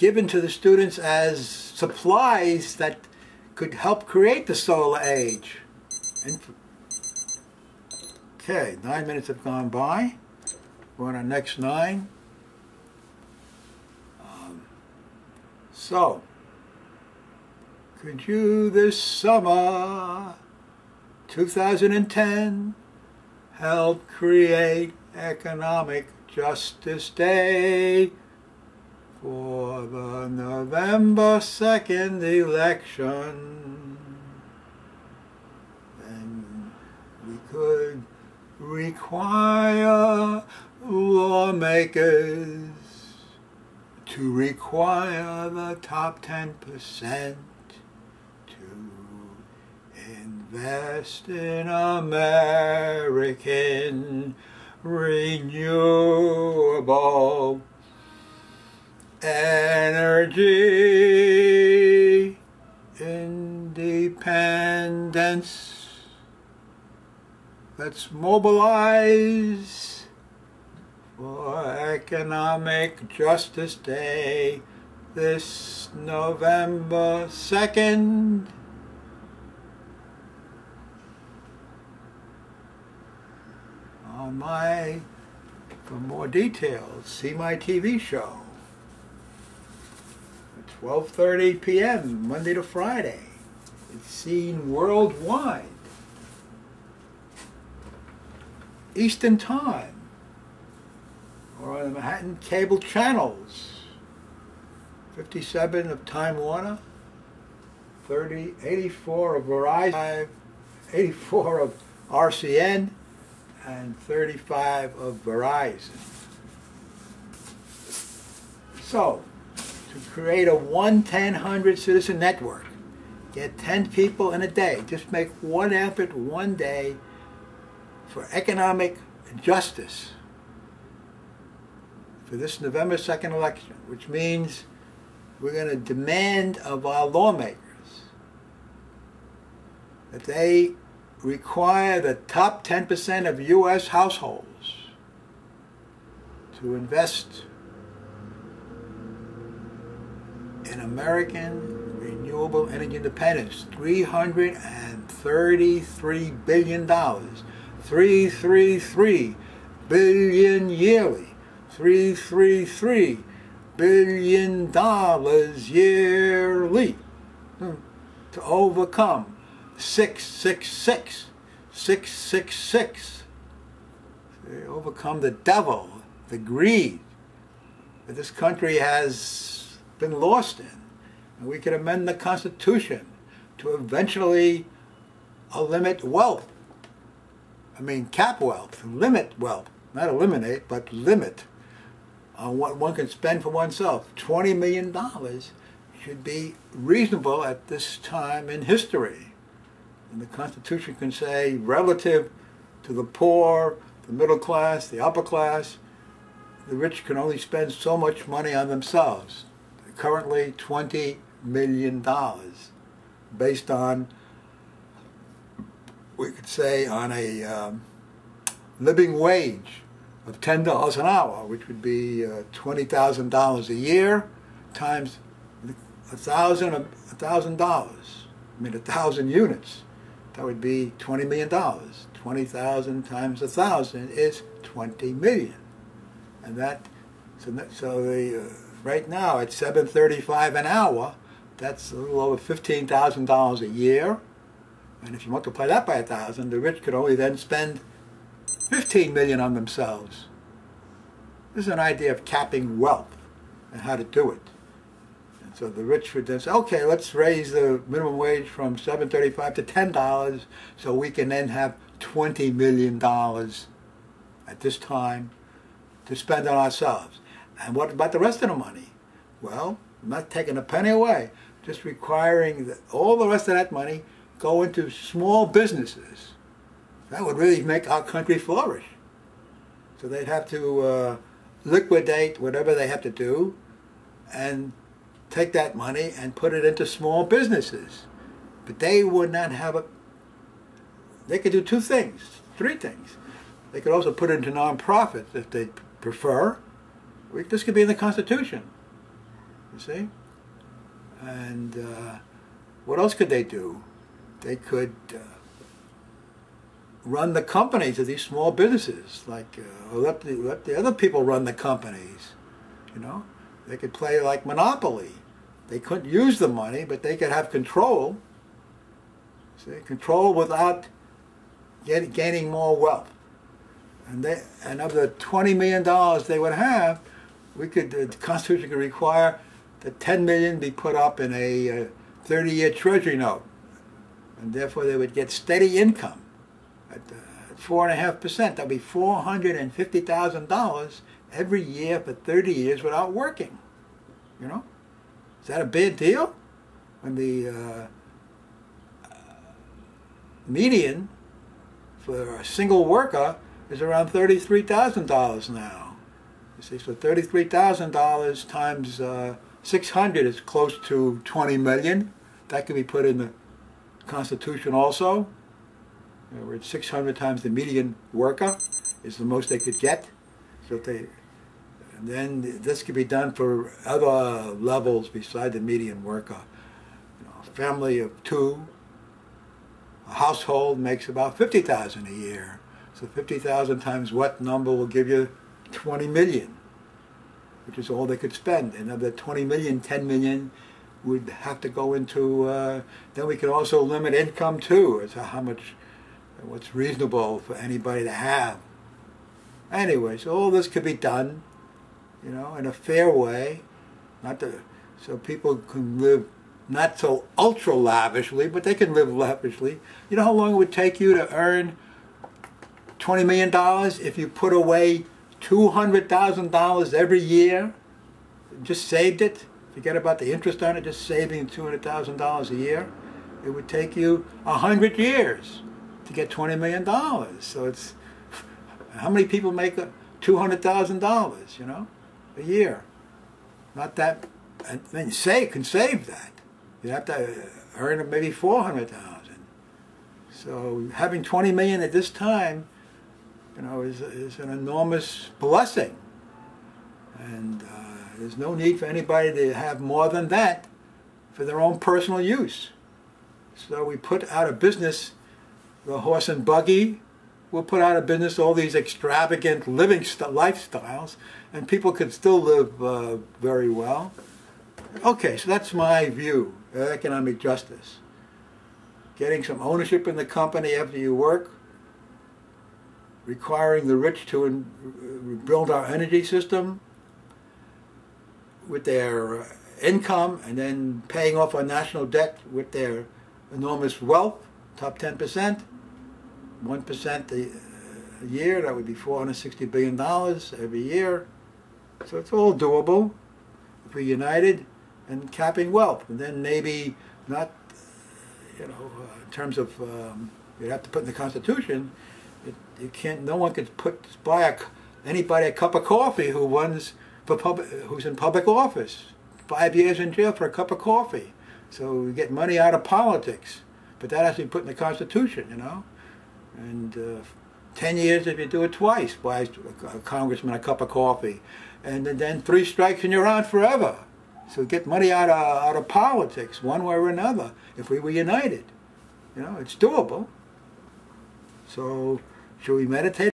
given to the students as supplies that could help create the solar age. Okay, 9 minutes have gone by. We're on our next 9. So, could you this summer, 2010, help create Economic Justice Day for the November 2nd election? Then we could require lawmakers to require the top 10% to invest in American renewable energy independence. Let's mobilize for Economic Justice Day this November 2nd. For more details, see my TV show at 12:30 p.m. Monday to Friday. It's seen worldwide, Eastern Time, or on the Manhattan cable channels, 57 of Time Warner, 84 of Verizon, 84 of RCN, and 35 of Verizon. So, to create a 1-10-100 citizen network, get 10 people in a day, just make one effort one day for economic justice for this November 2nd election, which means we're going to demand of our lawmakers that they require the top 10% of U.S. households to invest in American renewable energy independence. $333 billion. 333 billion yearly. $333 billion yearly to overcome 666. 666. They overcome the devil, the greed that this country has been lost in. And we can amend the Constitution to eventually limit wealth. I mean, cap wealth, limit wealth. Not eliminate, but limit on what one can spend for oneself. $20 million should be reasonable at this time in history. And the Constitution can say, relative to the poor, the middle class, the upper class, the rich can only spend so much money on themselves. Currently, $20 million, based on, we could say, on a living wage of $10 an hour, which would be $20,000 a year, times $1,000. I mean, 1,000 units. That would be $20 million. 20,000 times 1,000 is 20 million. And that, right now at $7.35 an hour, that's a little over $15,000 a year. And if you multiply that by 1,000, the rich could only then spend 15 million on themselves. This is an idea of capping wealth and how to do it. And so the rich would then say, okay, let's raise the minimum wage from $7.35 to $10 so we can then have $20 million at this time to spend on ourselves. And what about the rest of the money? Well, I'm not taking a penny away, just requiring that all the rest of that money go into small businesses. That would really make our country flourish. So they'd have to liquidate whatever they have to do and take that money and put it into small businesses. But they would not have a... They could do 2 things, 3 things. They could also put it into non-profits if they prefer. This could be in the Constitution. You see? And what else could they do? They could run the companies of these small businesses, like or let the other people run the companies. You know, they could play like Monopoly. They couldn't use the money, but they could have control. See, control without gaining more wealth. And of the $20 million they would have, the Constitution could require that $10 million be put up in a 30-year Treasury note, and therefore they would get steady income at 4.5%. That'd be $450,000 every year for 30 years without working. You know, is that a big deal? When the median for a single worker is around $33,000 now. You see, so $33,000 times 600 is close to 20 million. That could be put in the Constitution also. Where it's 600 times the median worker is the most they could get. So and then this could be done for other levels beside the median worker. You know, a family of two, a household makes about $50,000 a year. So 50,000 times what number will give you 20 million, which is all they could spend. And of the 20 million, 10 million would have to go into, then we could also limit income too, as to how much, what's reasonable for anybody to have. Anyway, so all this could be done, you know, in a fair way, so people can live not so ultra lavishly, but they can live lavishly. You know how long it would take you to earn $20 million if you put away $200,000 every year, just saved it, forget about the interest on it, just saving $200,000 a year? It would take you 100 years to get $20 million. So it's, how many people make $200,000, you know, a year? Not that, and then you can save that. You have to earn maybe 400,000. So having 20 million at this time, you know, is an enormous blessing, and there's no need for anybody to have more than that for their own personal use. So we put out of business the horse and buggy. We'll put out of business all these extravagant living lifestyles, and people could still live very well. Okay, so that's my view of economic justice. Getting some ownership in the company after you work, requiring the rich to build our energy system with their income, and then paying off our national debt with their enormous wealth, top 10%, 1% a year, that would be $460 billion every year. So it's all doable if we're united and capping wealth. And then maybe not, you know, in terms of, you'd have to put in the Constitution, you can't, no one could buy anybody a cup of coffee who's in public office. 5 years in jail for a cup of coffee. So we get money out of politics. But that has to be put in the Constitution, you know. And 10 years if you do it twice, buy a congressman a cup of coffee. And then 3 strikes and you're out forever. So get money out of politics, one way or another, if we were united. You know, it's doable. So should we meditate